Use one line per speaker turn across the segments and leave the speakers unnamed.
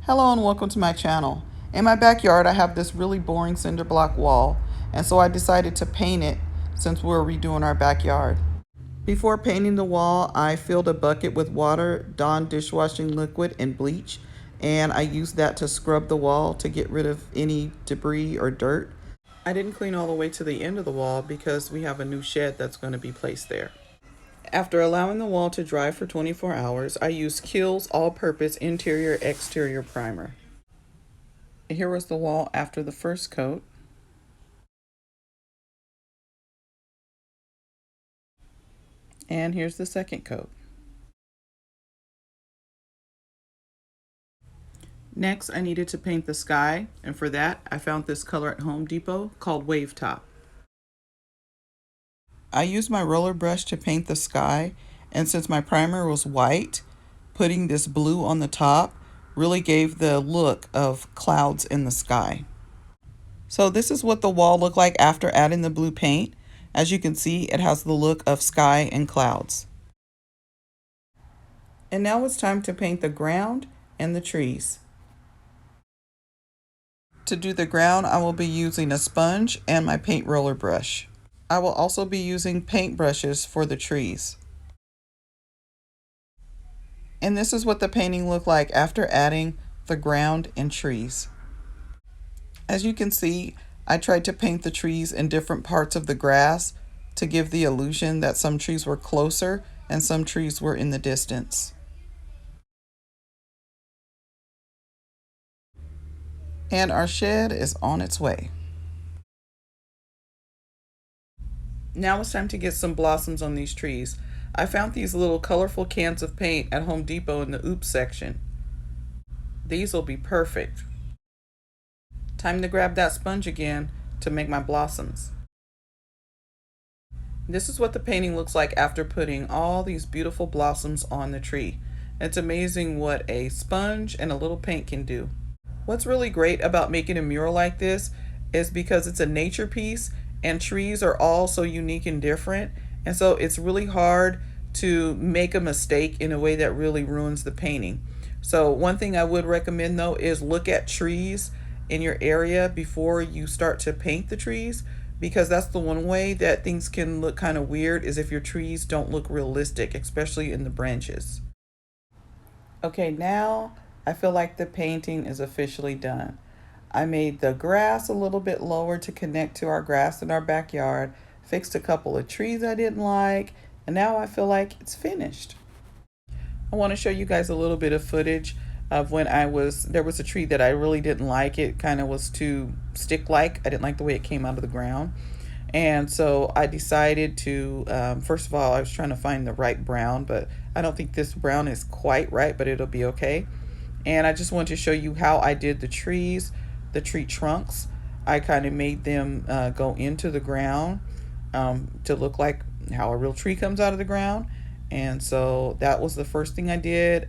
Hello and welcome to my channel. In my backyard I have this really boring cinder block wall, and so I decided to paint it since we're redoing our backyard. Before painting the wall, I filled a bucket with water, Dawn dishwashing liquid, and bleach, and I used that to scrub the wall to get rid of any debris or dirt. I didn't clean all the way to the end of the wall because we have a new shed that's going to be placed there. After allowing the wall to dry for 24 hours, I used Kiehl's all-purpose interior-exterior primer. Here was the wall after the first coat. And here's the second coat. Next, I needed to paint the sky, and for that, I found this color at Home Depot called Wave Top. I used my roller brush to paint the sky, and since my primer was white, putting this blue on the top really gave the look of clouds in the sky. So this is what the wall looked like after adding the blue paint. As you can see, it has the look of sky and clouds. And now it's time to paint the ground and the trees. To do the ground, I will be using a sponge and my paint roller brush. I will also be using paint brushes for the trees. And this is what the painting looked like after adding the ground and trees. As you can see, I tried to paint the trees in different parts of the grass to give the illusion that some trees were closer and some trees were in the distance. And our shed is on its way. Now it's time to get some blossoms on these trees. I found these little colorful cans of paint at Home Depot in the Oops section. These will be perfect. Time to grab that sponge again to make my blossoms. This is what the painting looks like after putting all these beautiful blossoms on the tree. It's amazing what a sponge and a little paint can do. What's really great about making a mural like this is because it's a nature piece and trees are all so unique and different, and so it's really hard to make a mistake in a way that really ruins the painting. So one thing I would recommend though is look at trees in your area before you start to paint the trees, because that's the one way that things can look kind of weird, is if your trees don't look realistic, especially in the branches. Okay, now I feel like the painting is officially done. I made the grass a little bit lower to connect to our grass in our backyard, fixed a couple of trees I didn't like, and now I feel like it's finished. I want to show you guys a little bit of footage of when there was a tree that I really didn't like. It kind of was too stick-like. I didn't like the way it came out of the ground. And so I decided to, first of all, I was trying to find the right brown, but I don't think this brown is quite right, but it'll be okay. And I just wanted to show you how I did the trees, the tree trunks. I kind of made them go into the ground to look like how a real tree comes out of the ground. And so that was the first thing I did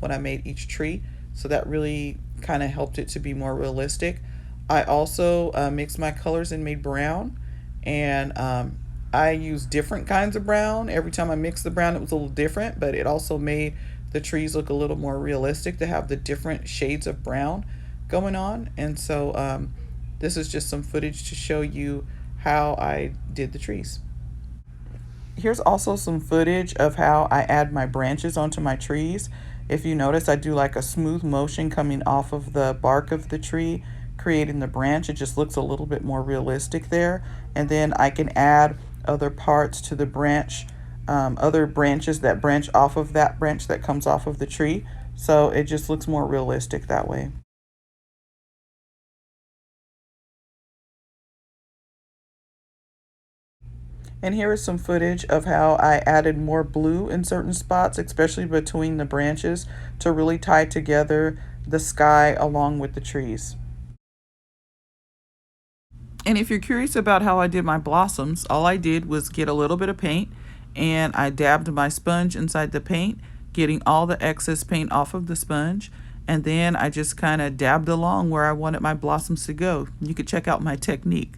when I made each tree. So that really kind of helped it to be more realistic. I also mixed my colors and made brown. And I used different kinds of brown. Every time I mixed the brown, it was a little different, but it also made the trees look a little more realistic to have the different shades of brown going on. And so this is just some footage to show you how I did the trees. Here's also some footage of how I add my branches onto my trees. If you notice, I do like a smooth motion coming off of the bark of the tree, creating the branch. It just looks a little bit more realistic there. And then I can add other parts to the branch, other branches that branch off of that branch that comes off of the tree. So it just looks more realistic that way. And here is some footage of how I added more blue in certain spots, especially between the branches, to really tie together the sky along with the trees. And if you're curious about how I did my blossoms, all I did was get a little bit of paint and I dabbed my sponge inside the paint, getting all the excess paint off of the sponge. And then I just kind of dabbed along where I wanted my blossoms to go. You could check out my technique.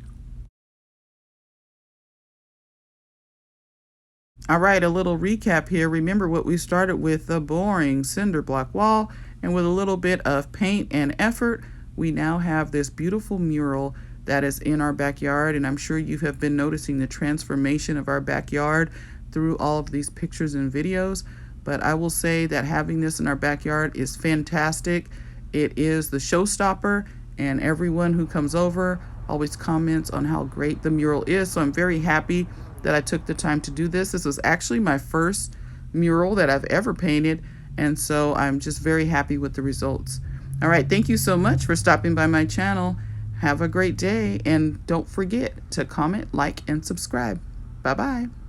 All right, a little recap here. Remember what we started with, the boring cinder block wall, And with a little bit of paint and effort, we now have this beautiful mural that is in our backyard. And I'm sure you have been noticing the transformation of our backyard through all of these pictures and videos. But I will say that having this in our backyard is fantastic. It is the showstopper, and everyone who comes over always comments on how great the mural is. So I'm very happy that I took the time to do this. This was actually my first mural that I've ever painted, and so I'm just very happy with the results. All right, thank you so much for stopping by my channel. Have a great day, and don't forget to comment, like, and subscribe. Bye-bye.